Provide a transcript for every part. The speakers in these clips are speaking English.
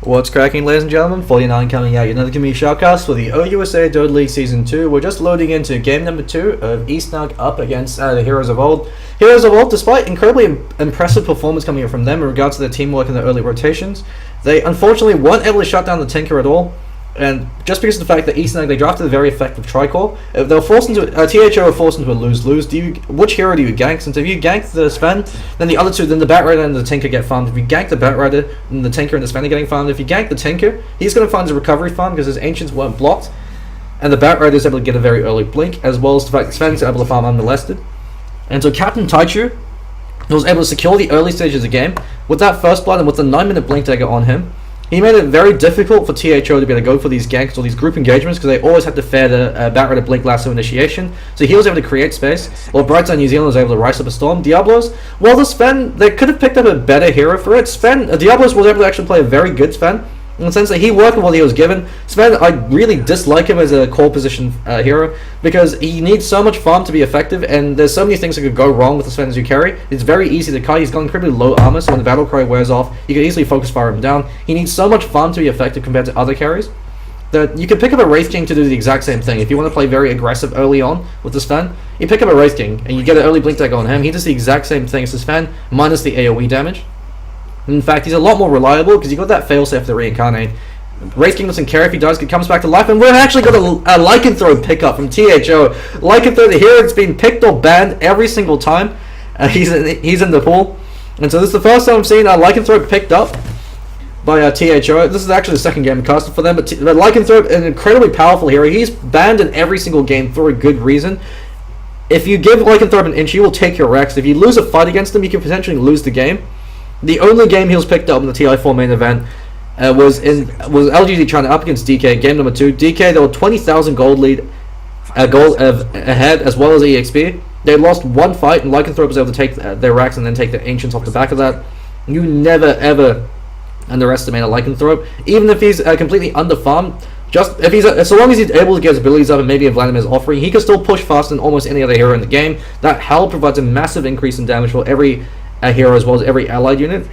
What's cracking, ladies and gentlemen? 49 coming out, another community shoutcast for the OUSA Dota League Season 2. We're just loading into game number 2 of eSnug up against the Heroes of Old. Heroes of Old, despite incredibly impressive performance coming from them in regards to their teamwork and their early rotations, they unfortunately weren't able to shut down the Tinker at all. And just because of the fact that eSnug, they drafted a very effective Tricore, they were forced into THO were forced into a lose-lose. Which hero do you gank? Since if you gank the Sven, then the other two, then the Batrider and the Tinker get farmed. If you gank the Batrider, then the Tinker and the Sven are getting farmed. If you gank the Tinker, he's going to find his recovery farm because his Ancients weren't blocked, and the Batrider is able to get a very early blink, as well as the fact that Sven's able to farm unmolested. And so Captain Taichu was able to secure the early stages of the game with that first blood and with the 9-minute blink dagger on him. He made it very difficult for THO to be able to go for these ganks or these group engagements because they always had to fare the Batrider Blink Lasso initiation. So he was able to create space, while Brightside New Zealand was able to rise up a storm. Diablos, well, the Sven, they could have picked up a better hero for it. Diablos was able to actually play a very good Sven, in the sense that he worked with what he was given. Sven, I really dislike him as a core position hero because he needs so much farm to be effective, and there's so many things that could go wrong with the Sven as you carry. It's very easy to kite. He's got incredibly low armor, so when the battle cry wears off, you can easily focus fire him down. He needs so much farm to be effective compared to other carries that you can pick up a Wraith King to do the exact same thing. If you want to play very aggressive early on with the Sven, you pick up a Wraith King and you get an early blink dagger on him. He does the exact same thing as the Sven, minus the AoE damage. In fact, he's a lot more reliable because you got that failsafe to reincarnate. Wraith King doesn't care if he dies, he comes back to life, and we've actually got a Lycanthrope pickup from THO. Lycanthrope, the hero that's been picked or banned every single time he's in the pool. And so this is the first time I'm seeing Lycanthrope picked up by THO. This is actually the second game casted for them, but Lycanthrope, an incredibly powerful hero. He's banned in every single game for a good reason. If you give Lycanthrope an inch, he will take your Rex. If you lose a fight against him, you can potentially lose the game. The only game he was picked up in the TI4 main event was LGD trying to up against DK, game number 2. DK, there were 20,000 gold lead, ahead, as well as EXP. They lost one fight, and Lycanthrope was able to take their racks and then take the Ancients off the back of that. You never ever underestimate a Lycanthrope, even if he's completely underfarmed. So long as he's able to get his abilities up and maybe if Vladimir's offering, he can still push faster than almost any other hero in the game. That Hell provides a massive increase in damage for every hero as well as every allied unit.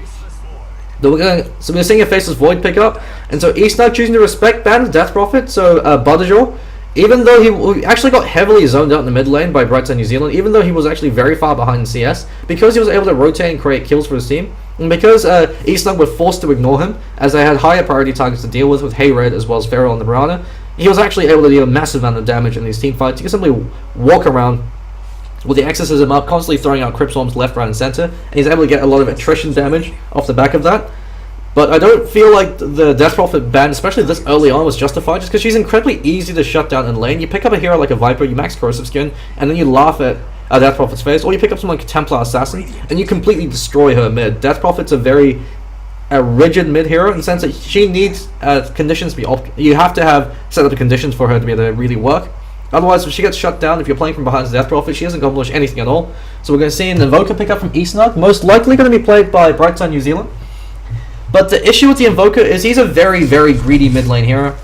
So we're seeing a Faceless Void pick up, and so eSnug choosing to respect ban Death Prophet. So Badajor, even though he actually got heavily zoned out in the mid lane by Brightside New Zealand, even though he was actually very far behind in CS, because he was able to rotate and create kills for his team, and because eSnug were forced to ignore him, as they had higher priority targets to deal with Hayred as well as Feral and the Mirana, he was actually able to deal a massive amount of damage in these team fights. You can simply walk around with the Exorcism up, constantly throwing out Crypt Swarms left, right, and center, and he's able to get a lot of attrition damage off the back of that. But I don't feel like the Death Prophet ban, especially this early on, was justified, just because she's incredibly easy to shut down in lane. You pick up a hero like a Viper, you max Corrosive Skin, and then you laugh at Death Prophet's face, or you pick up someone like a Templar Assassin, and you completely destroy her mid. Death Prophet's a very rigid mid hero, in the sense that she needs conditions to be you have to have set up the conditions for her to be able to really work. Otherwise, if she gets shut down, if you're playing from behind the Death Prophet, she doesn't accomplish anything at all. So we're going to see an Invoker pick up from eSnug, most likely going to be played by Brightside New Zealand. But the issue with the Invoker is he's a very, very greedy mid lane hero.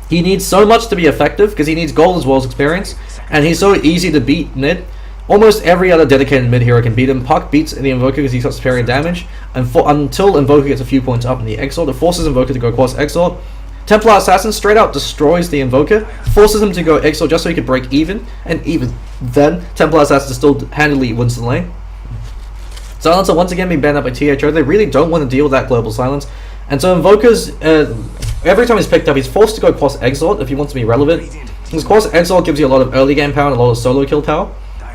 He needs so much to be effective, because he needs gold as well as experience, and he's so easy to beat mid. Almost every other dedicated mid hero can beat him. Puck beats the Invoker because he's got superior damage, and until Invoker gets a few points up in the Exort, it forces Invoker to go across Exort. Templar Assassin straight out destroys the Invoker, forces him to go Exort just so he could break even, and even then, Templar Assassin still handily wins the lane. Silencer once again being banned up by THO. They really don't want to deal with that global silence, and so Invoker's, every time he's picked up, he's forced to go across Exort if he wants to be relevant. Because cross Exort gives you a lot of early game power and a lot of solo kill power,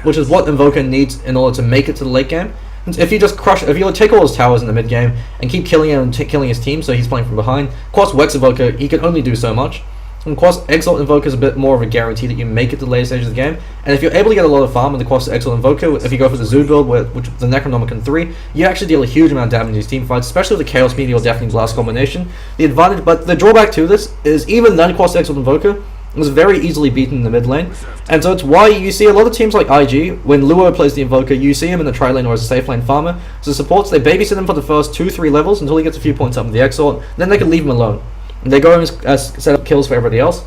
which is what Invoker needs in order to make it to the late game. If you just if you take all his towers in the mid game and keep killing him and killing his team, so he's playing from behind, Quas Wex Invoker, he can only do so much. And Quas Exalt Invoker is a bit more of a guarantee that you make it to the later stages of the game. And if you're able to get a lot of farm in the Quas Exalt Invoker, if you go for the Zoo build, which the Necronomicon 3, you actually deal a huge amount of damage in these team fights, especially with the Chaos Meteor Deafening Blast combination. The advantage, but the drawback to this is even then Quas Exalt Invoker was very easily beaten in the mid lane, and so it's why you see a lot of teams like IG, when Luo plays the Invoker, you see him in the tri lane or as a safe lane farmer. So supports, they babysit him for the first 2-3 levels until he gets a few points up in the Exort, then they can leave him alone. And they go and set up kills for everybody else.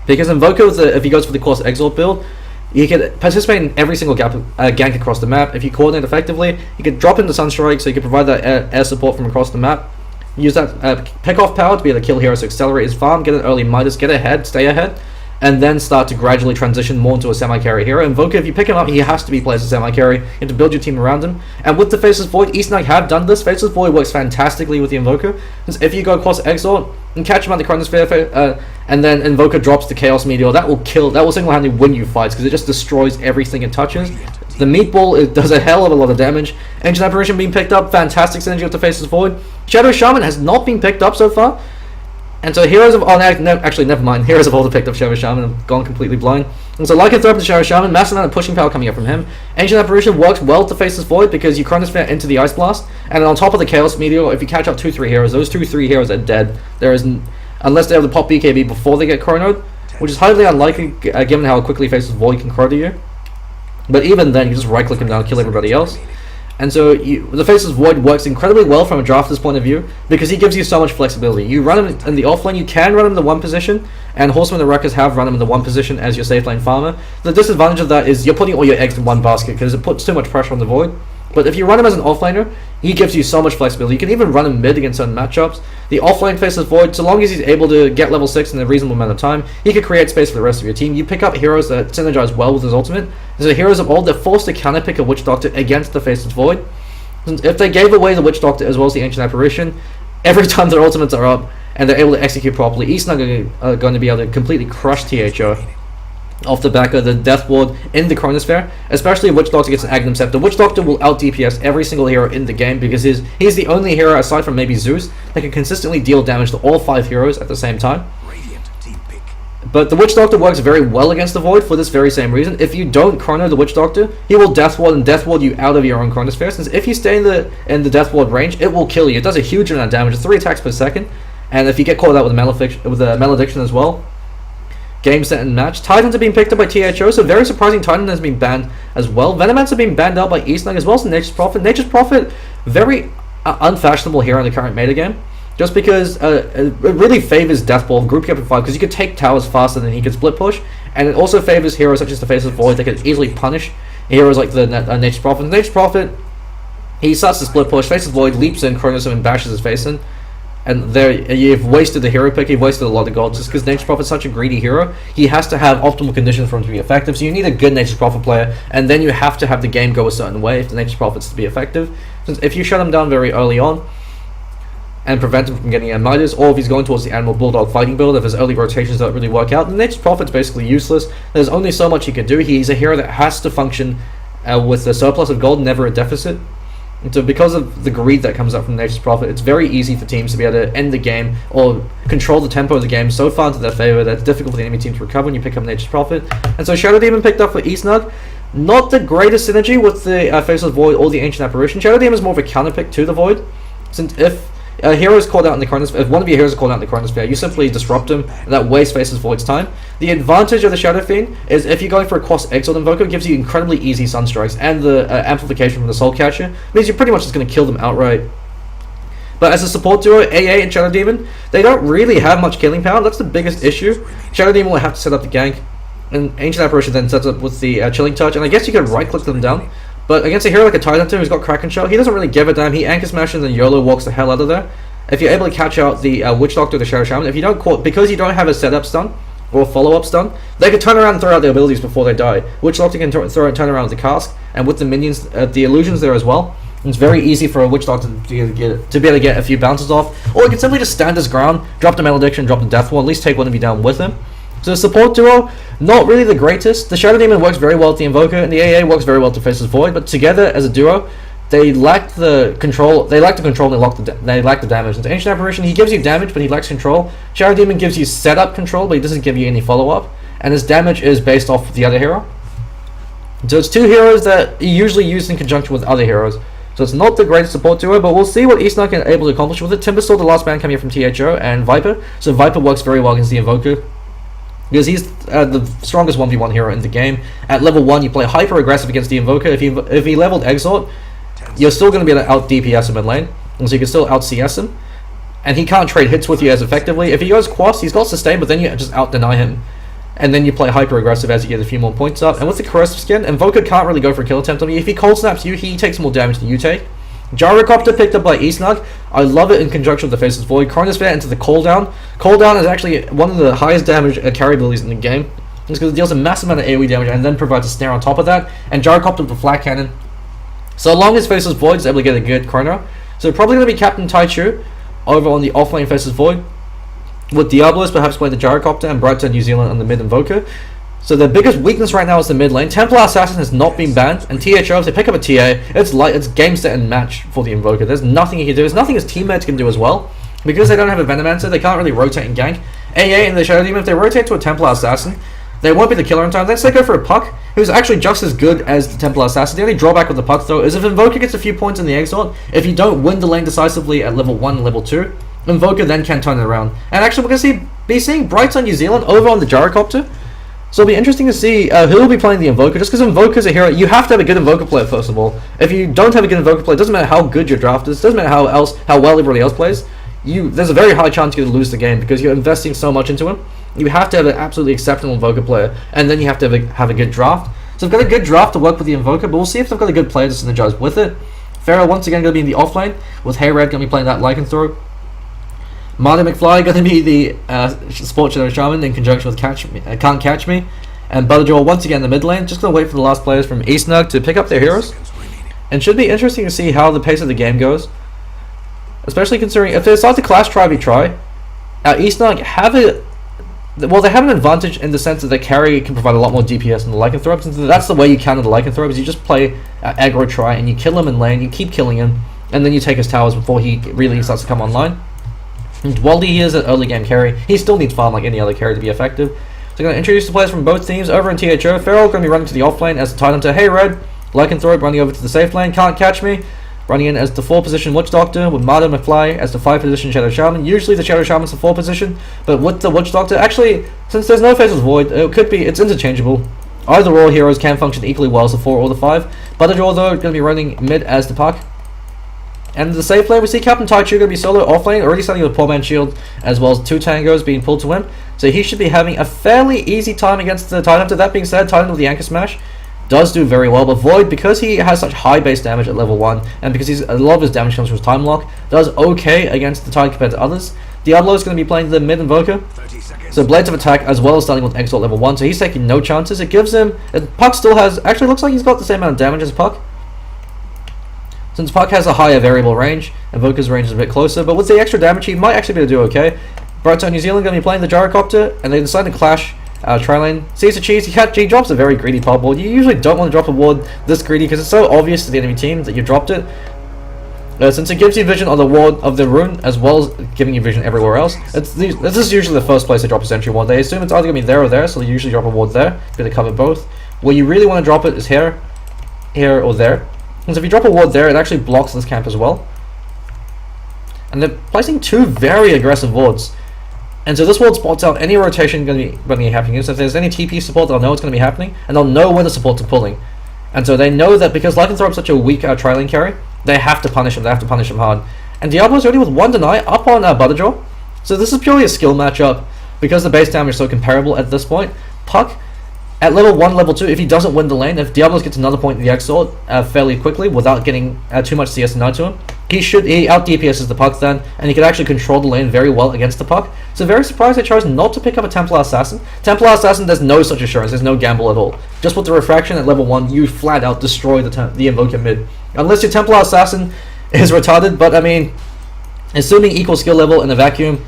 Because Invoker, if he goes for the Quas Exort build, he can participate in every single gank across the map. If you coordinate effectively, you can drop into Sunstrike, so you can provide that air support from across the map. Use that pick-off power to be able to kill heroes to accelerate his farm, get an early Midas, get ahead, stay ahead, and then start to gradually transition more into a semi-carry hero. Invoker, if you pick him up, he has to be played as a semi-carry. You have to build your team around him. And with the Faceless Void, eSnug have done this. Faceless Void works fantastically with the Invoker, because if you go across Exort and catch him at the Chronosphere, and then Invoker drops the Chaos Meteor, that will single-handedly win you fights, because it just destroys everything it touches. The Meatball, it does a hell of a lot of damage. Ancient Apparition being picked up, fantastic synergy with the Faceless Void. Shadow Shaman has not been picked up so far. And so Heroes of... actually, never mind. Heroes of Old have picked up Shadow Shaman and gone completely blind. And so Lycanthrope to Shadow Shaman, massive amount of pushing power coming up from him. Ancient Apparition works well to Faceless Void because you Chronosphere into the Ice Blast. And then on top of the Chaos Meteor, if you catch up 2-3 heroes, those 2-3 heroes are dead. There is... Unless they have the pop BKB before they get chronoed, which is highly unlikely given how quickly Faceless Void can chrono you. But even then, you just right-click him down and kill everybody else. And so the Faceless Void works incredibly well from a drafter's point of view because he gives you so much flexibility. You run him in the offlane, you can run him in the 1 position, and Horsemen and Wreckers have run him in the 1 position as your safe lane farmer. The disadvantage of that is you're putting all your eggs in one basket because it puts too much pressure on the Void. But if you run him as an offlaner, he gives you so much flexibility. You can even run him mid against certain matchups. The offlane Faceless Void, so long as he's able to get level 6 in a reasonable amount of time, he can create space for the rest of your team. You pick up heroes that synergize well with his ultimate. So Heroes of Old, they're forced to counterpick a Witch Doctor against the Faceless Void. If they gave away the Witch Doctor as well as the Ancient Apparition, every time their ultimates are up and they're able to execute properly, eSnug are going to be able to completely crush THO off the back of the Death Ward in the Chronosphere, especially if Witch Doctor gets an Agnum Scepter. Witch Doctor will out DPS every single hero in the game because he's the only hero, aside from maybe Zeus, that can consistently deal damage to all 5 heroes at the same time. But the Witch Doctor works very well against the Void for this very same reason. If you don't chrono the Witch Doctor, he will Death Ward and Death Ward you out of your own Chronosphere. Since if you stay in the Death Ward range, it will kill you. It does a huge amount of damage, 3 attacks per second. And if you get caught out with a Malediction as well, game, set, and match. Titans are being picked up by THO, so very surprising Titan has been banned as well. Venomants are being banned out by eSnug as well as Nature's Prophet. Nature's Prophet, very unfashionable hero in the current meta game. Just because it really favors Death Ball, group up in 5, because you could take towers faster than he could split push, and it also favors heroes such as the Faceless Void that could easily punish heroes like the Nature's Prophet. Nature's Prophet, he starts to split push, Faceless Void leaps in, chronos him, and bashes his face in. And there, you've wasted the hero pick, you've wasted a lot of gold, just because Nature's Prophet's such a greedy hero. He has to have optimal conditions for him to be effective, so you need a good Nature's Prophet player, and then you have to have the game go a certain way if the Nature's Prophet's to be effective. Since if you shut him down very early on, and prevent him from getting a Midas, or if he's going towards the Animal Bulldog fighting build, if his early rotations don't really work out, then Nature's Prophet's basically useless. There's only so much he can do. He's a hero that has to function with a surplus of gold, never a deficit. And so because of the greed that comes up from Nature's Prophet, it's very easy for teams to be able to end the game or control the tempo of the game so far into their favor that it's difficult for the enemy team to recover when you pick up Nature's Prophet. And so Shadow Demon picked up for eSnug. Not the greatest synergy with the Faceless Void or the Ancient Apparition. Shadow Demon is more of a counter pick to the Void, since if a hero is called out in the Chronosphere, if one of your heroes is called out in the Chronosphere, you simply disrupt him, and that wastes Faceless Void's time. The advantage of the Shadow Fiend is if you're going for a cross Exort Invoker, it gives you incredibly easy Sunstrikes, and the amplification from the Soul Catcher means you're pretty much just going to kill them outright. But as a support duo, AA and Shadow Demon, they don't really have much killing power. That's the biggest issue. Shadow Demon will have to set up the gank, and Ancient Apparition then sets up with the Chilling Touch, and I guess you can right-click them down. But against a hero like a Titan who's got Kraken Shell, he doesn't really give a damn. He Anchor Smashes and YOLO walks the hell out of there. If you're able to catch out the Witch Doctor or the Shadow Shaman, if you don't because you don't have a setup stun or a follow-up stun, they can turn around and throw out their abilities before they die. Witch Doctor can turn around with the cask, and with the minions, the illusions there as well. It's very easy for a Witch Doctor to be able to get a few bounces off, or he can simply just stand his ground, drop the Malediction, drop the Death Ward, at least take one of you down with him. So the support duo, not really the greatest. The Shadow Demon works very well with the Invoker, and the AA works very well to Faceless Void, but together as a duo, they lack the control. They lack the control. They lack the damage. And Ancient Apparition, he gives you damage, but he lacks control. Shadow Demon gives you setup control, but he doesn't give you any follow-up. And his damage is based off the other hero. So it's two heroes that you usually use in conjunction with other heroes. So it's not the greatest support duo, but we'll see what eSnug can able to accomplish with it. Timbersaw, the last man coming from THO, and Viper. So Viper works very well against the Invoker, because he's the strongest 1v1 hero in the game. At level 1, you play hyper aggressive against the Invoker. If he leveled Exort, you're still going to be able to out DPS him in lane, and so you can still out CS him, and he can't trade hits with you as effectively. If he goes Quas, he's got sustain, but then you just out deny him, and then you play hyper aggressive as you get a few more points up. And with the Corrosive Skin, Invoker can't really go for a kill attempt on you. If he cold snaps you, he takes more damage than you take. Gyrocopter picked up by eSnug. I love it in conjunction with the Faceless Void. Chronosphere into the cooldown. Cooldown is actually one of the highest damage carry abilities in the game. It's because it deals a massive amount of AoE damage and then provides a snare on top of that. And Gyrocopter with the flat cannon. So long as Faceless Void is able to get a good chrono. So probably going to be Captain Taichu over on the offlane Faceless Void, with Diablos perhaps playing the Gyrocopter and Brighton New Zealand on the mid Invoker. So the biggest weakness right now is the mid lane. Templar Assassin has not been banned, and THO, if they pick up a TA, it's game set and match for the Invoker. There's nothing he can do. There's nothing his teammates can do as well. Because they don't have a Venomancer, they can't really rotate and gank. AA and the Shadow Demon, if they rotate to a Templar Assassin, they won't be the killer in time. Let's say go for a Puck, who's actually just as good as the Templar Assassin. The only drawback with the Puck, though, is if Invoker gets a few points in the Exort, if you don't win the lane decisively at level 1 and level 2, Invoker then can turn it around. And actually, we're going to be seeing Brighton New Zealand over on the Gyrocopter. So it'll be interesting to see who will be playing the Invoker. Just because Invoker's a hero, you have to have a good Invoker player, first of all. If you don't have a good Invoker player, it doesn't matter how good your draft is, it doesn't matter how well everybody else plays. There's a very high chance you're going to lose the game because you're investing so much into him. You have to have an absolutely exceptional Invoker player, and then you have to have a good draft. So I've got a good draft to work with the Invoker, but we'll see if I've got a good player to synergize with it. Pharaoh once again going to be in the offlane, with Hey Red going to be playing that Lycanthrope. Marty McFly going to be the Sport Shadow Shaman in conjunction with Can't Catch Me. And Butterjaw once again in the mid lane. Just going to wait for the last players from eSnug to pick up their heroes. And should be interesting to see how the pace of the game goes. Especially considering if they start to clash try, eSnug have a... Well, they have an advantage in the sense that their carry can provide a lot more DPS than the Lycanthrope. And that's the way you counter the Lycanthrope, is you just play aggro try and you kill him in lane, you keep killing him, and then you take his towers before he really starts to come online. And while he is an early game carry, he still needs farm like any other carry to be effective. So I'm going to introduce the players from both teams. Over in THO, Feral going to be running to the offlane as the Titan to Hey Red. Lycanthrope running over to the safe lane, Can't Catch Me. Running in as the 4 position Witch Doctor, with Marta McFly as the 5 position Shadow Shaman. Usually the Shadow Shaman's the 4 position, but with the Witch Doctor, actually, since there's no Faceless Void, it's interchangeable. Either or heroes can function equally well as the 4 or the 5. Butterjaw, though, going to be running mid as the Puck. And the safe lane, we see Captain Taichu going to be solo offlane, already starting with Poor Man's Shield, as well as 2 tangos being pulled to him. So he should be having a fairly easy time against the Titan. To that being said, Titan with the Anchor Smash does do very well, but Void, because he has such high base damage at level 1, and because a lot of his damage comes from his time lock, does okay against the Titan compared to others. Diablo is going to be playing the mid Invoker, so Blades of Attack as well as starting with Exort level 1, so he's taking no chances. It gives him... Puck still has... Actually looks like he's got the same amount of damage as Puck. Since Puck has a higher variable range, Invoker's range is a bit closer, but with the extra damage he might actually be able to do okay. Brighton New Zealand going to be playing the Gyrocopter, and they decide to clash tri-lane. Sees the cheese, he drops a very greedy pop ward. You usually don't want to drop a ward this greedy because it's so obvious to the enemy team that you dropped it. Since it gives you vision on the ward of the rune as well as giving you vision everywhere else. This is usually the first place they drop a sentry ward. They assume it's either going to be there or there, so they usually drop a ward there to cover both. Where you really want to drop it is here or there. Because if you drop a ward there, it actually blocks this camp as well. And they're placing 2 very aggressive wards. And so this ward spots out any rotation going to be happening. So if there's any TP support, they'll know it's going to be happening, and they'll know when the supports are pulling. And so they know that because Lycanthrope's such a weak tri-lane carry, they have to punish him. They have to punish him hard. And Diablo's already with 1 deny up on Butterjaw. So this is purely a skill matchup because the base damage is so comparable at this point. Puck, at level 1, level 2, if he doesn't win the lane, if Diablos gets another point in the Exort fairly quickly without getting too much CS denied to him, he out DPS's the Puck then, and he can actually control the lane very well against the Puck. So very surprised they chose not to pick up a Templar Assassin. Templar Assassin, there's no such assurance, there's no gamble at all. Just with the refraction at level 1, you flat out destroy the Invoker mid. Unless your Templar Assassin is retarded, but I mean, assuming equal skill level in a vacuum,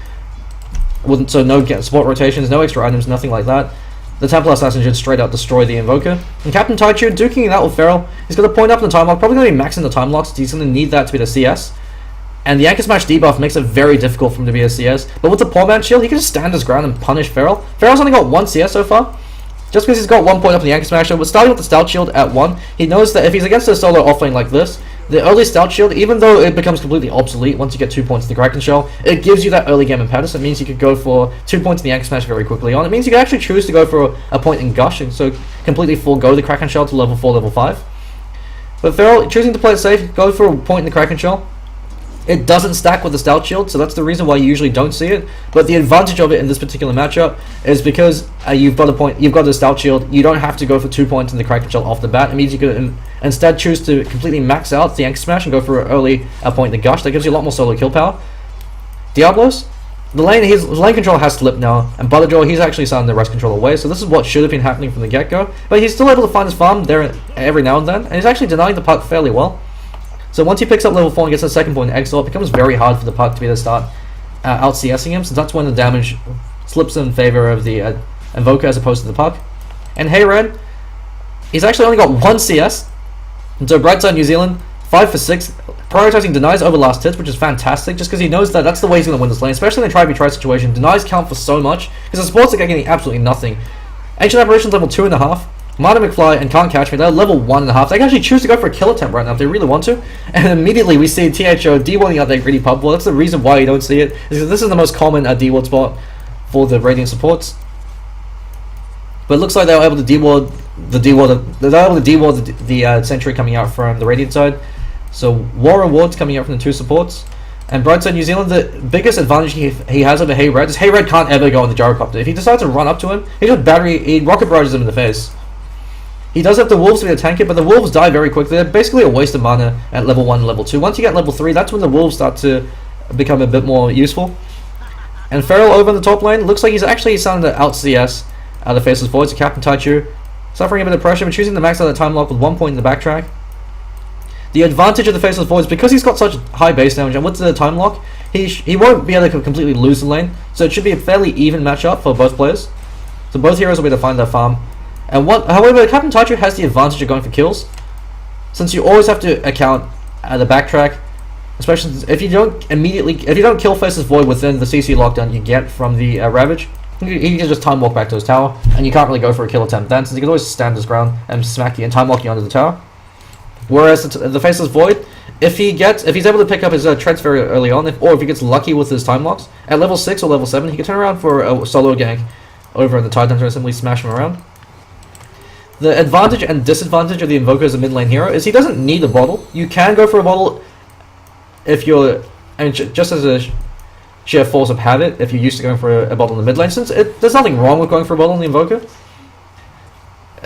so no support rotations, no extra items, nothing like that, the Templar Assassin should straight out destroy the Invoker. And Captain Taichu duking it out with Feral. He's going to point up in the time lock, probably going to be maxing the time locks. He's going to need that to be the CS. And the Anchor Smash debuff makes it very difficult for him to be a CS. But with the Poor Man's Shield, he can just stand his ground and punish Feral. Feral's only got 1 CS so far. Just because he's got 1 point up in the Anchor Smash, but starting with the Stout Shield at 1, he knows that if he's against a solo offlane like this, the early Stout Shield, even though it becomes completely obsolete once you get 2 points in the Kraken Shell, it gives you that early game impetus. It means you could go for 2 points in the Anchor Smash very quickly on. It means you can actually choose to go for a point in Gush, and so completely forego the Kraken Shell to level 4, level 5. But Feral, choosing to play it safe, go for a point in the Kraken Shell. It doesn't stack with the Stout Shield, so that's the reason why you usually don't see it. But the advantage of it in this particular matchup is because you've got a Stout Shield, you don't have to go for 2 points in the Kraken Shell off the bat. It means you can instead choose to completely max out the Anchor Smash and go for an early point the Gush. That gives you a lot more solo kill power. Diablos, his lane control has slipped now, and Butterjaw, he's actually starting to rest control away, so this is what should have been happening from the get-go, but he's still able to find his farm there every now and then, and he's actually denying the puck fairly well. So once he picks up level 4 and gets the second point in Exort, it becomes very hard for the puck to be able to start out CSing him, since that's when the damage slips in favor of the Invoker as opposed to the puck. And Hey Red, he's actually only got 1 CS, and so Brightside New Zealand, 5 for 6, prioritizing denies over last hits, which is fantastic, just because he knows that that's the way he's going to win this lane, especially in a try-be-try situation. Denies count for so much, because the supports are getting absolutely nothing. Ancient Apparition's level 2.5, Marty McFly and Can't Catch Me, they're level 1.5. They can actually choose to go for a kill attempt right now if they really want to, and immediately we see THO de-warding out their greedy pub. Well, that's the reason why you don't see it, is because this is the most common de-ward spot for the Radiant supports. But it looks like they were able to de-ward the Sentry coming out from the Radiant side. So War Rewards coming out from the 2 supports. And Brightside New Zealand, the biggest advantage he has over Hey Red is Hey Red can't ever go on the Gyrocopter. If he decides to run up to him, he rocket barrages him in the face. He does have the Wolves to be able to tank it, but the Wolves die very quickly. They're basically a waste of mana at level 1 and level 2. Once you get level 3, that's when the Wolves start to become a bit more useful. And Feral over in the top lane, looks like he's actually starting to out-CS the Faceless Void. So Captain Taichu suffering a bit of pressure, but choosing to max out the time lock with 1 point in the backtrack. The advantage of the Faceless Void is because he's got such high base damage, and with the time lock, he won't be able to completely lose the lane, so it should be a fairly even matchup for both players. So both heroes will be able to find their farm. And however, Captain Taichu has the advantage of going for kills, since you always have to account the backtrack, especially if you don't kill Faceless Void within the CC lockdown you get from the Ravage. He can just time walk back to his tower, and you can't really go for a kill attempt then, since he can always stand his ground and smack you and time walk you onto the tower. Whereas the Faceless Void, if he's able to pick up his treads very early on, or if he gets lucky with his time locks, at level 6 or level 7, he can turn around for a solo gank over in the Tide Hunter and simply smash him around. The advantage and disadvantage of the Invoker as a mid lane hero is he doesn't need a bottle. You can go for a bottle if you're, just as a sheer force of habit, if you're used to going for a bottle in the mid lane, since there's nothing wrong with going for a bottle in the Invoker.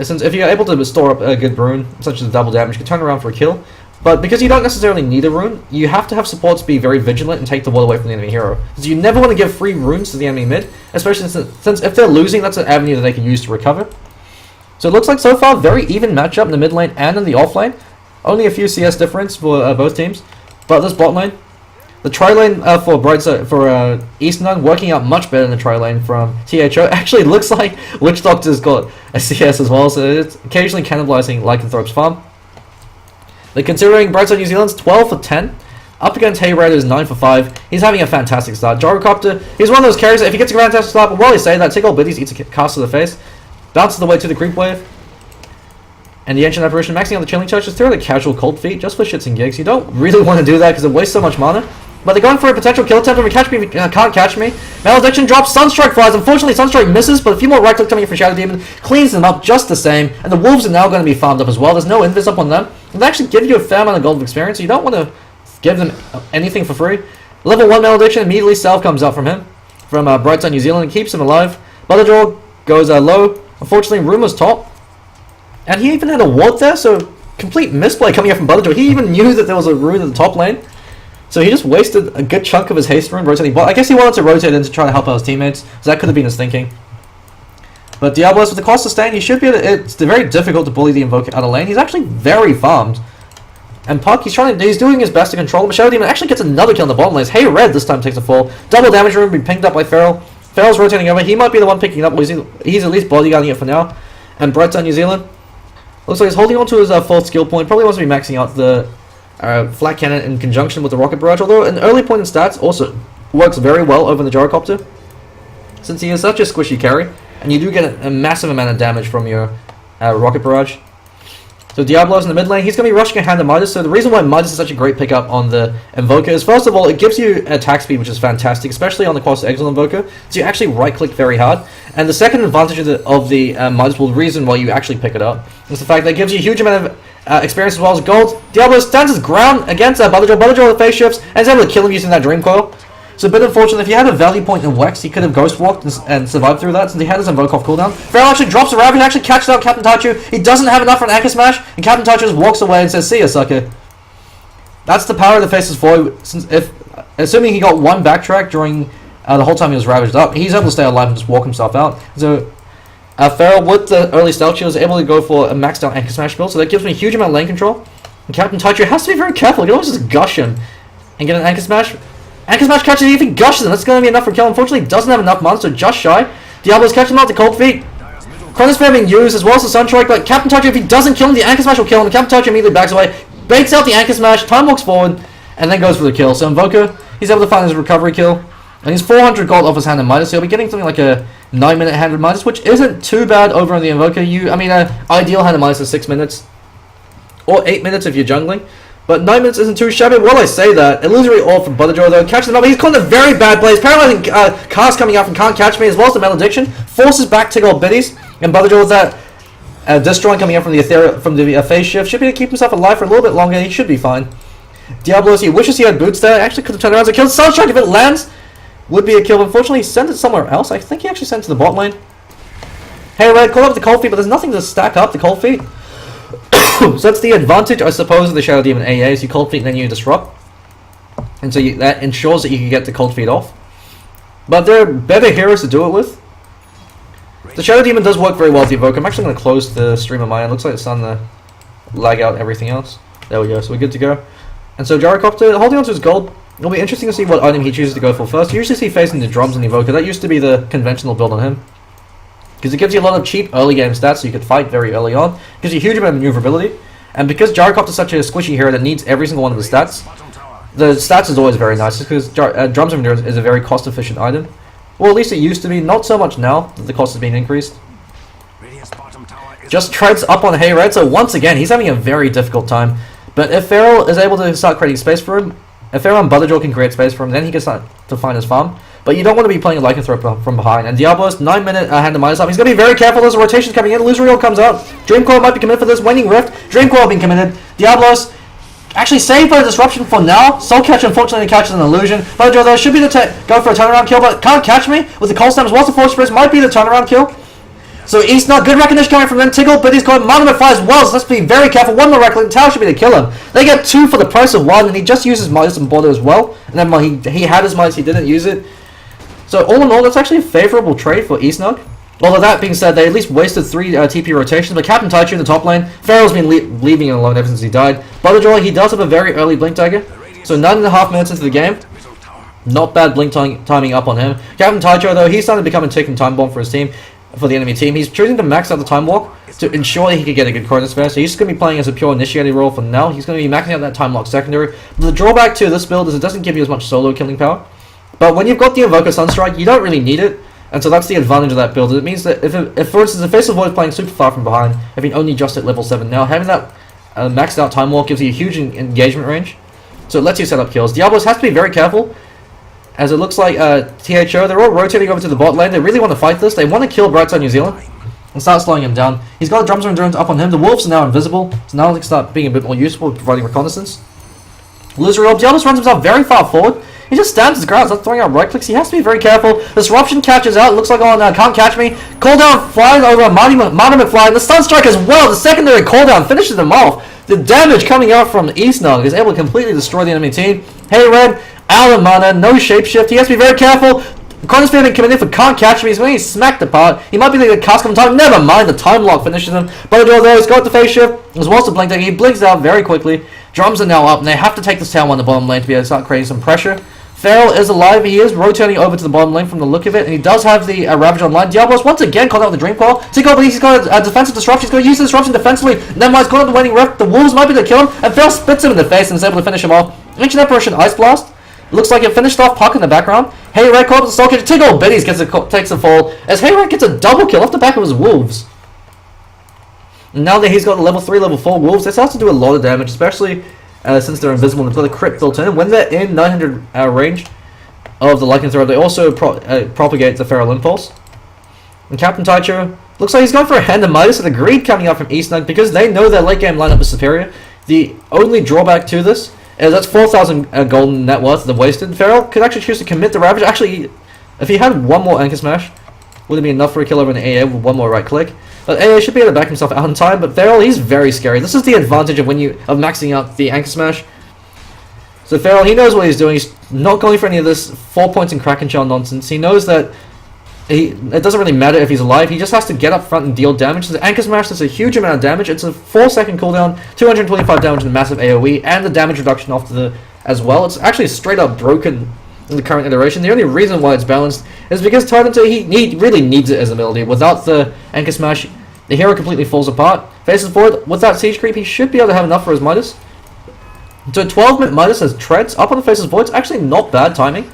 Since if you're able to store up a good rune, such as double damage, you can turn around for a kill. But because you don't necessarily need a rune, you have to have supports be very vigilant and take the wall away from the enemy hero. Because you never want to give free runes to the enemy mid, especially since if they're losing, that's an avenue that they can use to recover. So it looks like so far very even matchup in the mid lane and in the off lane. Only a few CS difference for both teams. But this bot lane, the tri lane for eSnug working out much better than the tri lane from THO. Actually, looks like Witch Doctor's got a CS as well, so it's occasionally cannibalizing Lycanthrope's farm. But considering Brightside New Zealand's 12 for 10, up against Hey Red is 9 for 5, he's having a fantastic start. Gyrocopter, he's one of those carries that if he gets a fantastic start, but while he say that, take all biddies, eats a cast to the face, bounces the way to the creep wave. And the Ancient Apparition maxing out the Chilling Touch, just throw the casual cold feet just for shits and gigs. You don't really want to do that because it wastes so much mana. But they're going for a potential kill attempt over Catch Me, Can't Catch Me. Malediction drops, Sunstrike flies. Unfortunately, Sunstrike misses, but a few more right clicks coming in for Shadow Demon cleans them up just the same. And the Wolves are now going to be farmed up as well. There's no invis up on them. They actually give you a fair amount of gold of experience, so you don't want to give them anything for free. Level 1 Malediction, immediately Salve comes out from him, from Brightside New Zealand, and keeps him alive. Butterjaw goes low. Unfortunately, Rumour's top. And he even had a ward there, so complete misplay coming up from Butterjaw. He even knew that there was a rune in the top lane. So he just wasted a good chunk of his haste rune rotating bot. I guess he wanted to rotate in to try to help out his teammates, so that could have been his thinking. But Diablos, with the cost sustain, he should be able to, it's very difficult to bully the Invoker out of lane. He's actually very farmed. And Puck, he's doing his best to control him. Shadow Demon actually gets another kill in the bottom lane. Hey Red this time takes a fall. Double damage rune being pinged up by Feral. Feral's rotating over. He might be the one picking it up. He's at least bodyguarding it for now. And Brightside New Zealand looks like he's holding on to his fourth skill point. Probably wants to be maxing out the flat cannon in conjunction with the rocket barrage. Although an early point in stats also works very well over the Gyrocopter, since he is such a squishy carry, and you do get a massive amount of damage from your rocket barrage. So Diablo's in the mid lane. He's going to be rushing a hand to Midas. So the reason why Midas is such a great pickup on the Invoker is, first of all, it gives you attack speed, which is fantastic, especially on the Cross Exile Invoker. So you actually right-click very hard. And the second advantage of the Midas, well, the reason why you actually pick it up, is the fact that it gives you a huge amount of experience as well as gold. Diablo stands his ground against Butterjaw. Butterjaw with face shifts and is able to kill him using that Dream Coil. So a bit unfortunate. If he had a value point in Wex, he could have Ghost Walked and survived through that, since he had his Invoke off cooldown. Feral actually drops a Ravage, actually catches out Captain Taichu. He doesn't have enough for an Anchor Smash, and Captain Taichu just walks away and says, "See ya, sucker." That's the power of the Faceless Void. Since assuming he got one backtrack during the whole time he was ravaged up, he's able to stay alive and just walk himself out. So Feral, with the early stealth shield, is able to go for a maxed out Anchor Smash build, so that gives me a huge amount of lane control. And Captain Taichu has to be very careful. He can always just gush him and get an Anchor Smash. Anchor Smash catches him, even gushes him. That's going to be enough for kill. Unfortunately, he doesn't have enough mana, so just shy. Diablo's catching him out to Cold Feet. Chronosphere being used as well as the Sunstrike, but Captain Taichu, if he doesn't kill him, the Anchor Smash will kill him. Captain Taichu immediately backs away, baits out the Anchor Smash, time walks forward, and then goes for the kill. So Invoker, he's able to find his recovery kill. And he's 400 gold off his hand and Midas, so he'll be getting something like a 9-minute hand of Midas, which isn't too bad over on the Invoker. Ideal hand of Midas is 6 minutes, or 8 minutes if you're jungling. But 9 minutes isn't too shabby. While I say that, illusory orb from Butterjaw though catches him up. He's caught in a very bad place. Paralyzing cast coming out from Can't Catch Me, as well as the Malediction, forces back to gold biddies. And Butterjaw with that Destroy coming out from the phase shift should be able to keep himself alive for a little bit longer. He should be fine. Diablos, he wishes he had boots there. Actually could have turned around and killed Sunstrike if it lands. Would be a kill. Unfortunately, he sent it somewhere else. I think he actually sent it to the bot lane. Hey Red, call up the Cold Feet, but there's nothing to stack up the Cold Feet. So that's the advantage, I suppose, of the Shadow Demon AA, is you Cold Feet and then you Disrupt. And so that ensures that you can get the Cold Feet off. But there are better heroes to do it with. The Shadow Demon does work very well with the Invoker. I'm actually going to close the stream of mine. It looks like it's starting to lag out everything else. There we go, so we're good to go. And so Gyrocopter, holding on to his gold, it'll be interesting to see what item he chooses to go for first. You usually see facing the drums and the Invoker. That used to be the conventional build on him, because it gives you a lot of cheap early game stats, so you could fight very early on. It gives you a huge amount of maneuverability. And because Gyrocopter is such a squishy hero that needs every single one of the stats is always very nice, because Drums of Endurance is a very cost-efficient item. Well, at least it used to be, not so much now that the cost has been increased. Just treads up on Hey Red, so once again, he's having a very difficult time. But if Feral is able to start creating space for him, if Feral and Butterjaw can create space for him, then he can start to find his farm. But you don't want to be playing a Lycanthrope from behind. And Diablos, 9-minute hand to minus up. He's going to be very careful. There's a rotation coming in. Illusory Orb comes out. Dreamcoil might be committed for this. Waning Rift. Dreamcoil being committed. Diablos actually saved by the disruption for now. Soul Catch unfortunately catches an illusion. Butterjaw though should be the go for a turnaround kill, but Can't Catch Me with the Cold Stamps. What's the Force Spirits might be the turnaround kill. So eSnug, good recognition coming from them. Tickle, but he's got Mana McFly as well, so let's be very careful. One more reckless tower should be to kill him. They get 2 for the price of 1, and he just uses Midas and Border as well. And then he had his Midas, he didn't use it. So all in all, that's actually a favourable trade for eSnug. Although that being said, they at least wasted 3 TP rotations, but Captain Taichu in the top lane, Feral's been leaving him alone ever since he died. Butterjaw, he does have a very early Blink Dagger, so 9.5 minutes into the game. Not bad Blink timing up on him. Captain Taichu though, he's starting to become a ticking time bomb for his team. For the enemy team, he's choosing to max out the Time Walk to ensure that he can get a good Chronosphere. So he's just going to be playing as a pure initiating role for now. He's going to be maxing out that Time Lock secondary. But the drawback to this build is it doesn't give you as much solo killing power. But when you've got the Invoker Sunstrike, you don't really need it. And so that's the advantage of that build. It means that if for instance, the Faceless Void is playing super far from behind, having only just at level 7 now, having that maxed out Time Walk gives you a huge engagement range. So it lets you set up kills. Diablos has to be very careful, as it looks like THO, they're all rotating over to the bot lane. They really want to fight this. They want to kill Brightside New Zealand and start slowing him down. He's got Drums of Endurance up on him. The Wolves are now invisible, so now they can start being a bit more useful, providing reconnaissance. Illusory Orb, Diablos runs himself very far forward. He just stands his ground, starts throwing out right clicks. He has to be very careful. Disruption catches out. It looks like on Can't Catch Me. Cooldown flying over Mana McFly. And the Sunstrike as well. The secondary cooldown finishes them off. The damage coming out from eSnug is able to completely destroy the enemy team. Hey Red, out of mana, no shapeshift. He has to be very careful. Chronosphere being committed for Can't Catch Me. He's going to be smacked apart. He might be like a cast on time. Never mind, the time lock finishes him. Butterjaw there, he's got the phase shift. As well as the blink dagger. He blinks out very quickly. Drums are now up, and they have to take this tower on the bottom lane to be able to start creating some pressure. Feral is alive. He is rotating over to the bottom lane from the look of it, and he does have the Ravage online. Diablos once again caught out with the Dreamcoil. Tickle, but he's got a defensive disruption. He's going to use the disruption defensively. Then he's got the Waning Rift. The Wolves might be able to kill him, and Feral spits him in the face and is able to finish him off. Ancient Apparition Ice Blast. Looks like it finished off Puck in the background. Hey Red caught up with the Soul Catcher. Tickle Biddies takes a fall as Hey Red gets a double kill off the back of his Wolves. And now that he's got level 3, level 4 Wolves, they start to do a lot of damage, especially since they're invisible and they've got a crit built in. When they're in 900 range of the Lycanthrope, they also propagate the Feral Impulse. And Captain Taichu looks like he's going for a hand of Midas with the greed coming out from eSnug because they know their late game lineup is superior. The only drawback to this That's 4,000 golden net worth that wasted. Feral could actually choose to commit the Ravage. Actually, if he had one more Anchor Smash, would it be enough for a kill over an AA with one more right click? But AA should be able to back himself out in time, but Feral, he's very scary. This is the advantage of maxing out the Anchor Smash. So Feral, he knows what he's doing. He's not going for any of this 4 points in Kraken Shell nonsense. He knows that it doesn't really matter if he's alive. He just has to get up front and deal damage. The Anchor Smash does a huge amount of damage. It's a 4-second cooldown, 225 damage in the massive AoE, and the damage reduction off as well. It's actually straight up broken in the current iteration. The only reason why it's balanced is because Tyranitar, he really needs it as a ability. Without the Anchor Smash, the hero completely falls apart. Faces forward, with that Siege Creep, he should be able to have enough for his Midas. So 12-minute Midas has treads up on the Faceless Void. It's actually not bad timing,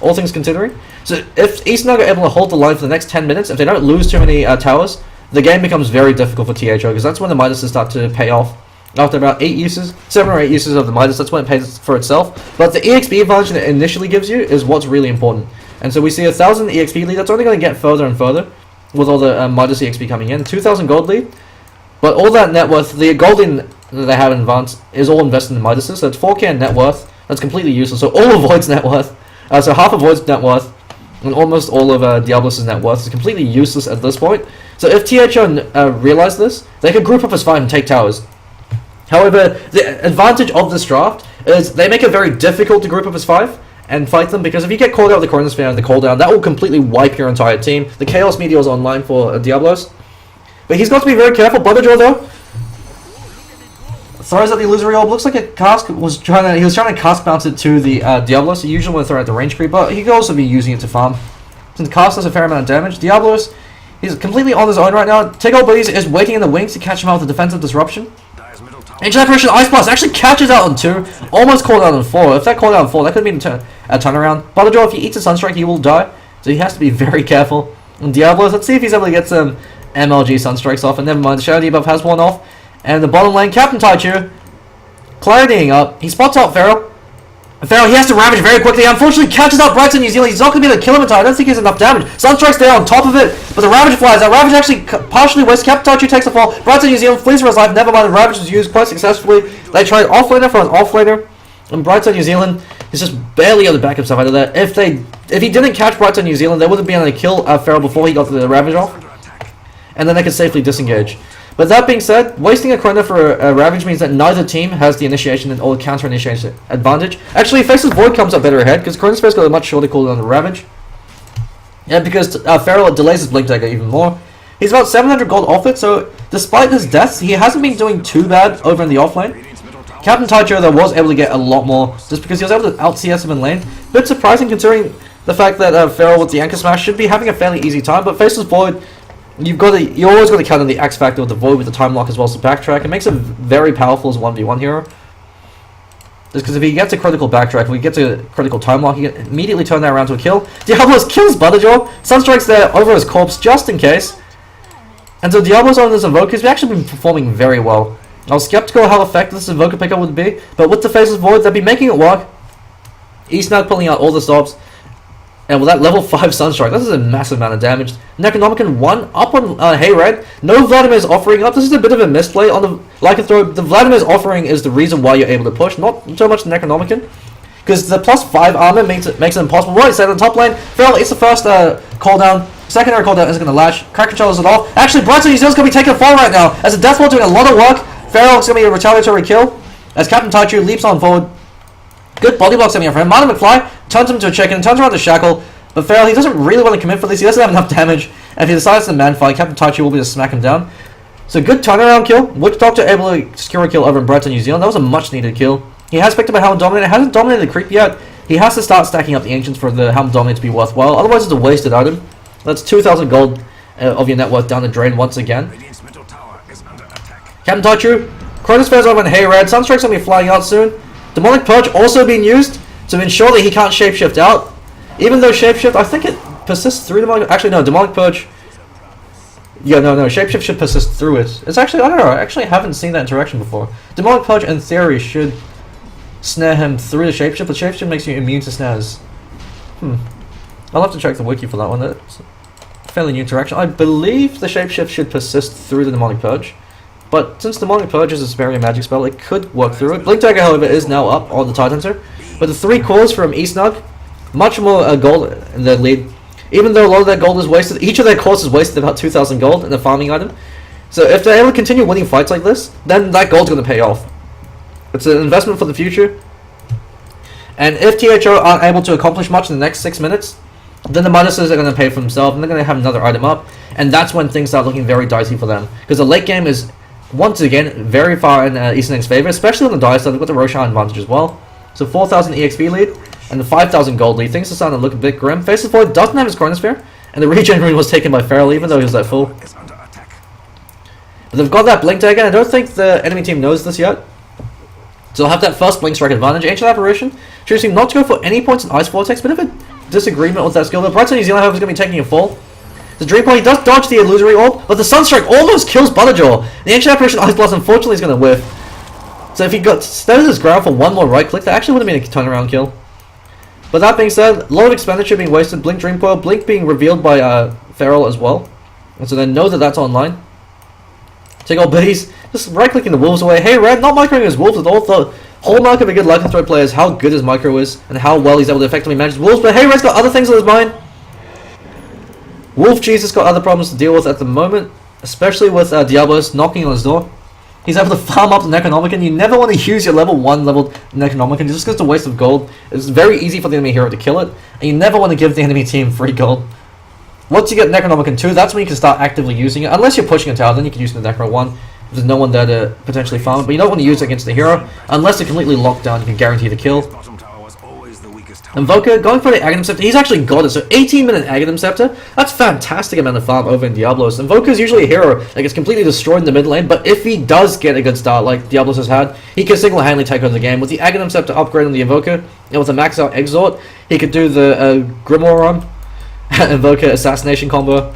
all things considering. So if eSnug are able to hold the line for the next 10 minutes, if they don't lose too many towers, the game becomes very difficult for THO, because that's when the Midas start to pay off. After about 7 or 8 uses of the Midas, that's when it pays for itself. But the EXP advantage that it initially gives you is what's really important. And so we see 1,000 EXP lead. That's only going to get further and further with all the Midas EXP coming in. 2,000 gold lead. But all that net worth, the golden that they have in advance, is all invested in Midases. So it's 4k net worth. That's completely useless. So all of Void's net worth, so half of Void's net worth, and almost all of Diablos' net worth is completely useless at this point. So if THO realize this, they could group up as 5 and take towers. However, the advantage of this draft is they make it very difficult to group up as 5 and fight them, because if you get called out of the Chronosphere and the cooldown, that will completely wipe your entire team. The Chaos Meteor is online for Diablos. But he's got to be very careful. Butterjaw, though, throws at the Illusory Orb. Looks like a cask he was trying to cask bounce it to the Diablos. He usually want to throw out the range creep, but he could also be using it to farm. Since cask does a fair amount of damage, Diablos, he's completely on his own right now. Take Out Buddies is waiting in the wings to catch him out with the defensive disruption. Ancient Apparition Ice Blast actually catches out on 2, almost called out on 4. If that called out on 4, that could have been a turnaround. Butterjaw, if he eats a Sunstrike, he will die, so he has to be very careful. And Diablos, let's see if he's able to get some MLG Sunstrikes off, and never mind, the Shadow Debuff has one off. And the bottom lane, Captain Taichu, claritying up. He spots out Feral. Feral, he has to Ravage very quickly. Unfortunately, catches out Brighton New Zealand. He's not going to be able to kill him in time. I don't think he has enough damage. Sunstrike's there on top of it, but the Ravage flies out. Ravage actually partially wastes. Captain Taichu takes the fall. Brighton New Zealand flees for his life. Never mind, the Ravage was used quite successfully. They tried offlaner for an offlaner, and Brighton New Zealand is just barely able to back himself out of there. If he didn't catch Brighton New Zealand, they would have been able to kill Feral before he got the Ravage off, and then they could safely disengage. But that being said, wasting a Chrono for a Ravage means that neither team has the initiation or counter initiation advantage. Actually, Faceless Void comes up better ahead, because Chronospare's got a much shorter cooldown than Ravage. Yeah, because Feral delays his Blink Dagger even more. He's about 700 gold off it, so despite his deaths, he hasn't been doing too bad over in the offlane. Captain Taichu, though, was able to get a lot more, just because he was able to out-CS him in lane. Bit surprising considering the fact that Feral with the Anchor Smash should be having a fairly easy time, but Faceless Void, you always got to count on the X factor with the Void with the time lock as well as the backtrack. It makes him very powerful as a 1v1 hero. Just because if he gets a critical backtrack, if he gets a critical time lock, he can immediately turn that around to a kill. Diablos kills Butterjaw. Sunstrike's there over his corpse just in case. And so Diablos on this Invoker has actually been performing very well. I was skeptical how effective this Invoker pickup would be, but with the Faceless Void, they'd be making it work. eSnug pulling out all the stops. And with that level 5 Sunstrike, this is a massive amount of damage. Necronomicon 1 up on Hey Red. No Vladimir's offering up. This is a bit of a misplay on the Lycanthrope. The Vladimir's offering is the reason why you're able to push, not so much the Necronomicon. Because the +5 armor makes it impossible. Right side on the top lane. Feral, it's the first cooldown. Secondary cooldown isn't going to lash. Kraken controls it off. Actually, Brighton New Zealand's going to be taking a fall right now. As a Deathball doing a lot of work. Feral's going to be a retaliatory kill. As Captain Taichu leaps on forward. Good body block setting up for him. Martin McFly turns him into a chicken, turns around to Shackle. But Feral, he doesn't really want to commit for this. He doesn't have enough damage. And if he decides to man fight, Captain Taichu will be able to smack him down. So good turnaround kill. Witch Doctor able to secure a kill over in Brighton New Zealand. That was a much needed kill. He has picked up a Helm Dominator. Hasn't dominated the creep yet. He has to start stacking up the Ancients for the Helm Dominator to be worthwhile. Otherwise it's a wasted item. That's 2,000 gold of your net worth down the drain once again. Captain Taichu. Chronospare's over in Hey Red. Sunstrike's going to be flying out soon. Demonic Purge also being used to ensure that he can't shapeshift out. Even though Shapeshift, I think it persists through Demonic... Actually, no, Demonic Purge... Yeah, no, Shapeshift should persist through it. It's actually... I don't know, I actually haven't seen that interaction before. Demonic Purge, in theory, should snare him through the Shapeshift, but Shapeshift makes you immune to snares. I'll have to check the wiki for that one. That's a fairly new interaction. I believe the Shapeshift should persist through the Demonic Purge. But since Demonic Purge is a superior magic spell, it could work through it. Blink Dagger, however, is now up on the Tidehunter. But the 3 cores from eSnug, much more gold in their lead. Even though a lot of their gold is wasted, each of their cores is wasted about 2,000 gold in a farming item. So if they're able to continue winning fights like this, then that gold's going to pay off. It's an investment for the future. And if THO aren't able to accomplish much in the next 6 minutes, then the minuses are going to pay for themselves, and they're going to have another item up. And that's when things start looking very dicey for them. Because the late game is, once again, very far in eSnug's favor, especially on the dice side. They've got the Roshan advantage as well. So 4,000 EXP lead, and the 5,000 gold lead. Things are starting to look a bit grim. Faceless Void doesn't have his Chronosphere, and the regen rune was taken by Feral, even though he was at full. But they've got that Blink Dagger. I don't think the enemy team knows this yet. So they'll have that first Blink Strike advantage. Ancient Apparition, choosing not to go for any points in Ice Vortex, but if a disagreement with that skill. The Bright Side New Zealand, however, is going to be taking a fall. The Dream Point, he does dodge the Illusory Orb, but the Sunstrike almost kills Butterjaw. The Ancient Apparition Ice Blast, unfortunately, is going to whiff. So if he stays his ground for one more right click, that actually would have been a turnaround kill. But that being said, a lot of expenditure being wasted. Blink Dream Coil, Blink being revealed by Feral as well. And so then know that that's online. Take all biddies, just right clicking the wolves away. Hey Red, not microing his wolves at all. The hallmark of a good Lycanthrope player is how good his micro is and how well he's able to effectively manage his wolves. But hey Red's got other things on his mind. Wolf Jesus got other problems to deal with at the moment, especially with Diablos knocking on his door. He's able to farm up the Necronomicon. You never want to use your level 1 leveled Necronomicon just because it's a waste of gold. It's very easy for the enemy hero to kill it, and you never want to give the enemy team free gold. Once you get Necronomicon 2, that's when you can start actively using it. Unless you're pushing a tower, then you can use the Necro 1. If there's no one there to potentially farm it, but you don't want to use it against the hero. Unless they're completely locked down, you can guarantee the kill. Invoker, going for the Aghanim Scepter, he's actually got it, so 18-minute Aghanim Scepter, that's fantastic amount of farm over in Diablos. Invoker is usually a hero that gets completely destroyed in the mid lane, but if he does get a good start like Diablos has had, he can single-handedly take over the game. With the Aghanim Scepter upgrade on the Invoker, and with a max-out Exort, he could do the Grimoire run, Invoker Assassination combo,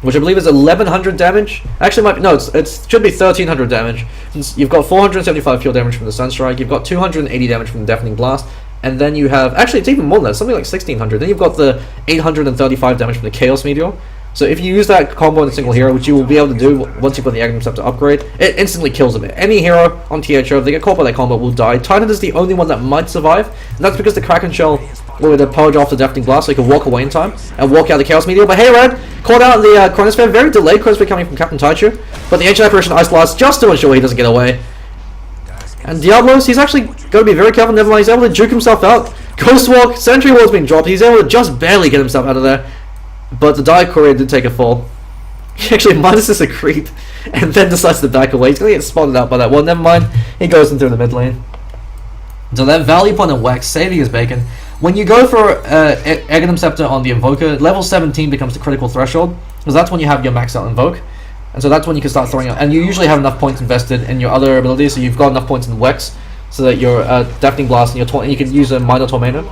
which I believe is 1100 damage. Actually, might be, no, it should be 1300 damage. Since you've got 475 pure damage from the Sunstrike, you've got 280 damage from the Deafening Blast, and then you have, actually it's even more than that, something like 1600. Then you've got the 835 damage from the Chaos Meteor. So if you use that combo in a single hero, which you will be able to do once you've got the Aghanim Scepter upgrade, it instantly kills them. Any hero on THO, if they get caught by that combo, will die. Titan is the only one that might survive, and that's because the Kraken Shell will purge off the Deafening Blast, so he can walk away in time and walk out the Chaos Meteor. But hey Red, caught out the Chronosphere, very delayed Chronosphere coming from Captain Taichu, but the Ancient Apparition Ice Blast just to ensure he doesn't get away. And Diablos, he's actually got to be very careful, never mind, he's able to juke himself out. Ghost Walk, Sentry Ward's been dropped, he's able to just barely get himself out of there. But the Dire Courier did take a fall. He actually minuses a creep, and then decides to back away. He's going to get spotted out by that. Well, never mind, he goes in through the mid lane. So that Value Point and Wax, saving his bacon. When you go for Aghanim Scepter on the Invoker, level 17 becomes the critical threshold, because that's when you have your max out Invoke. And so that's when you can start throwing out, and you usually have enough points invested in your other abilities, so you've got enough points in Wex, so that your Deafening Blast and your you can use a minor Tornado.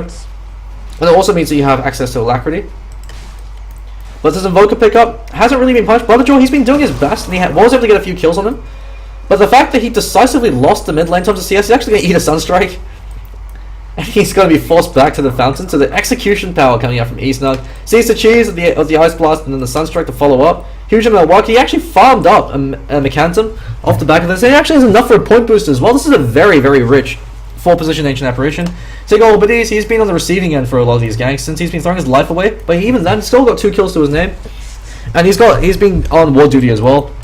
And it also means that you have access to Alacrity. But this Invoker pickup hasn't really been punished. Butterjaw, he's been doing his best, and he was able to get a few kills on him. But the fact that he decisively lost the mid lane in terms of CS, he's actually going to eat a Sunstrike. And he's going to be forced back to the fountain. So the execution power coming out from eSnug. Sees the cheese of the Ice Blast and then the Sunstrike to follow up. Huge amount of work. He actually farmed up a Mechanism off the back of this. And he actually has enough for a point boost as well. This is a very, very rich 4-position Ancient Apparition. Take all biddies. He's been on the receiving end for a lot of these ganks since he's been throwing his life away. But even then, still got 2 kills to his name. And he's been on war duty as well.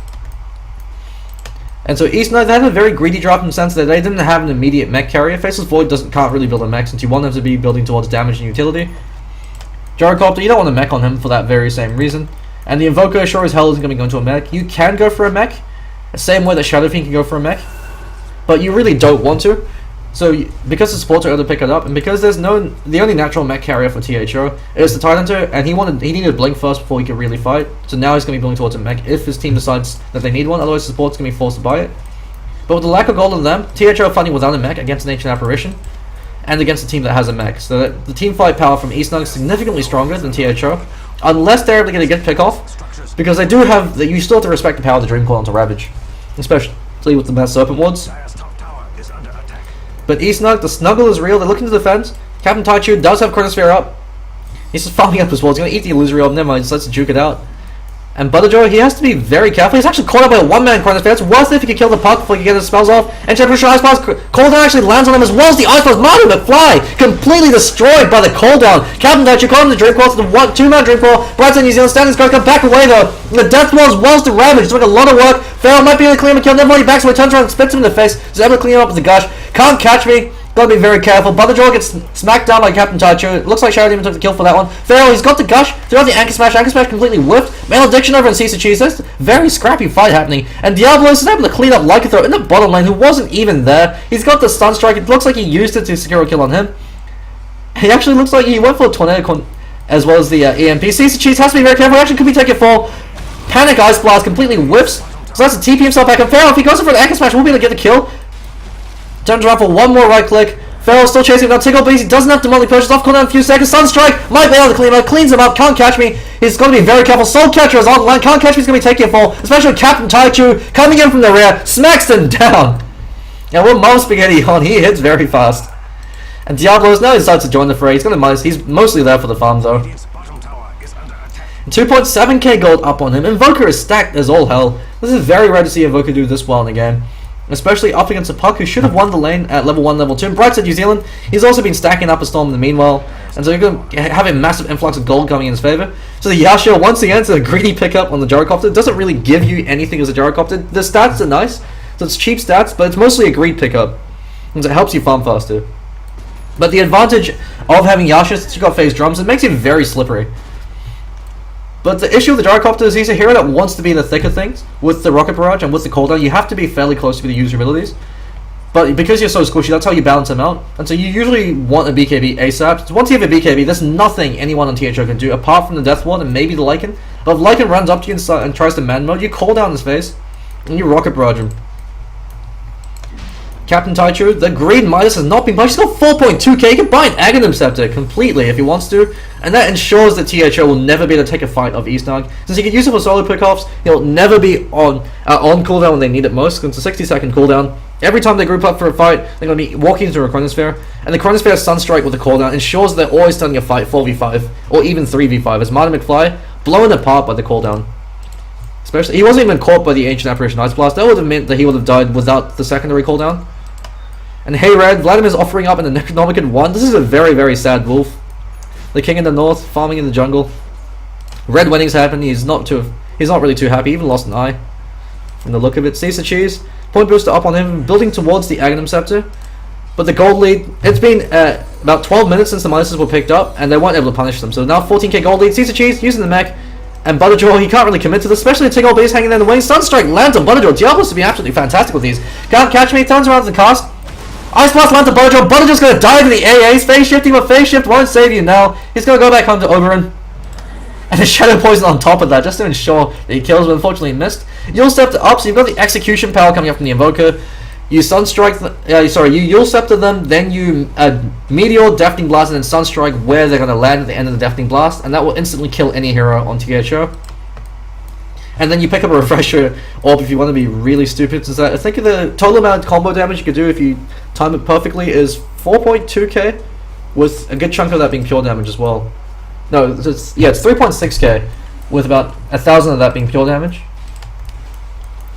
And so eSnug, they had a very greedy drop in the sense that they didn't have an immediate mech carrier. Faceless Void can't really build a mech since you want them to be building towards damage and utility. Gyrocopter, you don't want a mech on him for that very same reason. And the Invoker sure as hell isn't going to be going to a mech. You can go for a mech, the same way that Shadow Fiend can go for a mech, but you really don't want to. So because the supports are able to pick it up, and because the only natural mech carrier for THO is the Tidehunter, and he needed Blink first before he could really fight. So now he's going to be building towards a mech if his team decides that they need one. Otherwise, the support's going to be forced to buy it. But with the lack of gold on them, THO fighting without a mech against an Ancient Apparition, and against a team that has a mech, so that the team fight power from eSnug is significantly stronger than THO, unless they're able to get a good pick off, because they do have you still have to respect the power of the Dream Coil onto Ravage, especially with the Mass Serpent Wards. But eSnug, the snuggle is real. They're looking to defend. Captain Taichu does have Chronosphere up. He's just farming up his walls. He's going to eat the Illusory Orb. Never mind, he decides to juke it out. And Butterjaw, he has to be very careful. He's actually caught up by a one-man chronosphere. It's worth it if he could kill the puck before he can get his spells off. And Temperature Ice Blast, cooldown actually lands on him as well as the Ice Blast. Marty McFly, completely destroyed by the cooldown. Captain Dutch, you call him the Dream Claw to the two-man Dream Claw. Brighton, New Zealand standing's going to come back away though. The Death Claw as well as the Ravage. He's doing a lot of work. Farrell might be able to clean him and kill him. Never mind, he backs away, turns around and spits him in the face. He's able to clean him up with the Gush. Can't catch me. Gotta be very careful. Butterjaw gets smacked down by Captain Taichu. It looks like Shadow Demon took the kill for that one. Farrell, he's got the Gush. Throughout the Anchor Smash. Anchor Smash completely whiffed. Malediction over in Caesar Cheese. There's a very scrappy fight happening. And Diablos is able to clean up Lycanthrope in the bottom lane, who wasn't even there. He's got the Stun Strike. It looks like he used it to secure a kill on him. He actually looks like he went for a Tornado as well as the EMP. Caesar Cheese has to be very careful. He actually could be taking fall. Panic Ice Blast completely whiffs. So that's to TP himself back. And Farrell, if he goes for the Anchor Smash, will be able to get the kill. Turns around for one more right click. Farrell still chasing him down. Tickle, but he doesn't have Demonic Purchase. Off cooldown in a few seconds. Sunstrike might be able to clean him up. Cleans him up. Can't catch me. He's going to be very careful. Soul Catcher is online. Can't catch me. He's going to be taking a fall. Especially with Captain Taichu coming in from the rear. Smacks him down. And with Mom Spaghetti on, he hits very fast. And Diablos now decides to join the fray. He's mostly there for the farm though. 2.7k gold up on him. Invoker is stacked as all hell. This is very rare to see Invoker do this well in the game. Especially up against a Puck who should have won the lane at level 1, level 2. And Brightside New Zealand, he's also been stacking up a Storm in the meanwhile. And so you're going to have a massive influx of gold coming in his favor. So the Yashio, once again, it's a greedy pickup on the Gyrocopter. It doesn't really give you anything as a Gyrocopter. The stats are nice, so it's cheap stats, but it's mostly a greed pickup. And so it helps you farm faster. But the advantage of having Yashio, since you've got phase drums, it makes him very slippery. But the issue with the Gyrocopter is he's a hero that wants to be in the thick of things. With the Rocket Barrage and with the cooldown, you have to be fairly close to the user abilities. But because you're so squishy, that's how you balance him out. And so you usually want a BKB ASAP. So once you have a BKB, there's nothing anyone on THO can do apart from the Death Ward and maybe the Lycan. But if Lycan runs up to you and tries to man mode, you call down his face and you Rocket Barrage him. Captain Taichu, the Green Midas has not been punched. He's got 4.2k. He can buy an Aghanim Scepter completely if he wants to. And that ensures that THO will never be able to take a fight of eSnug. Since he can use it for solo pickoffs, he'll never be on cooldown when they need it most. Because it's a 60-second cooldown. Every time they group up for a fight, they're going to be walking into a Chronosphere. And the Chronosphere Sunstrike with the cooldown ensures they're always starting a fight 4v5 or even 3v5. As Marty McFly blown apart by the cooldown. Especially, he wasn't even caught by the Ancient Apparition Ice Blast. That would have meant that he would have died without the secondary cooldown. And hey Red, Vladimir's offering up in the Necronomicon 1. This is a very, very sad wolf. The king in the north, farming in the jungle. Red winnings happen, he's not really too happy, he even lost an eye. From the look of it. Caesar Cheese, point booster up on him, building towards the Aghanim Scepter. But the gold lead, it's been about 12 minutes since the Midases were picked up, and they weren't able to punish them. So now 14k gold lead, Caesar Cheese using the mech. And Butterjaw, he can't really commit to this, especially the Tiggle base hanging there in the wing. Sunstrike lands on Butterjaw. Diablos to be absolutely fantastic with these. Can't catch me, turns around to the cast. Ice Blast lands on Butterjaw. Butterjaw's going to dive in the AAs. Phase shifting, but phase shift won't save you now. He's going to go back home to Oberon. And the Shadow Poison on top of that, just to ensure that he kills, but unfortunately missed. You'll Scepter up, so you've got the Execution power coming up from the Invoker. You Sunstrike, you You'll Scepter them, then you Meteor, Deafening Blast, and then Sunstrike where they're going to land at the end of the Deafening Blast, and that will instantly kill any hero on THO. And then you pick up a Refresher Orb if you want to be really stupid. So I think the total amount of combo damage you could do if you time it perfectly is 4.2k, with a good chunk of that being pure damage as well. No, it's 3.6k, with about 1,000 of that being pure damage.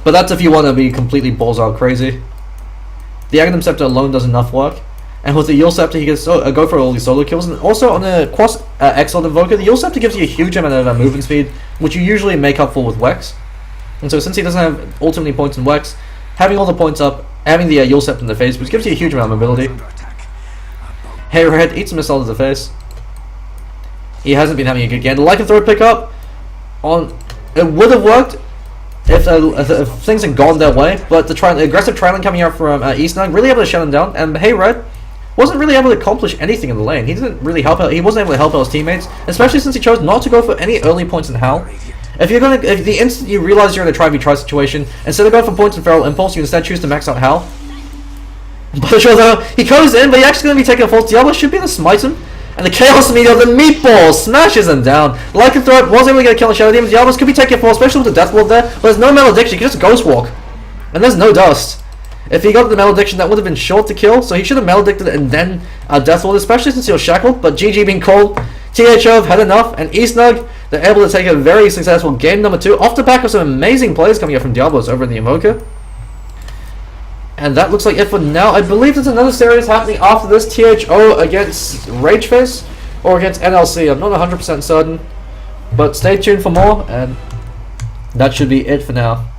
But that's if you want to be completely balls out crazy. The Aghanim Scepter alone does enough work. And with the Yule Scepter, he can go for all these solo kills. And also on the Cross Exort Invoker, the Yule Scepter gives you a huge amount of movement speed, which you usually make up for with Wex. And so since he doesn't have ultimately points in Wex, having all the points up, having the Yule Scepter in the face, which gives you a huge amount of mobility. Hey Red, eats a missile to the face. He hasn't been having a good game. The Lycanthrope pickup, it would have worked if things had gone their way, but the aggressive trialing coming out from eSnug really able to shut him down. And Hey Red wasn't really able to accomplish anything in the lane. He didn't really help out. He wasn't able to help out his teammates, especially since he chose not to go for any early points in Hal. If the instant you realize you're in a try-v-try situation, instead of going for points in Feral Impulse, you instead choose to max out Hal. But sure though, he goes in, but he's actually going to be taking a false. Diablo should be able to smite him. And the Chaos Meteor, the Meatball, smashes him down. Lycanthrope was able to get a kill on Shadow Demons. Diablos could be taking a fall, especially with the Death Ward there. But there's no Malediction, he can just Ghost Walk. And there's no Dust. If he got the Malediction, that would have been short to kill. So he should have Maledicted and then Death Ward, especially since he was shackled. But GG being called. THO have had enough. And eSnug, They're able to take a very successful game number 2 off the back of some amazing plays coming up from Diablos over in the Invoker. And that looks like it for now. I believe there's another series happening after this, THO against Rageface or against NLC. I'm not 100% certain, but stay tuned for more, and that should be it for now.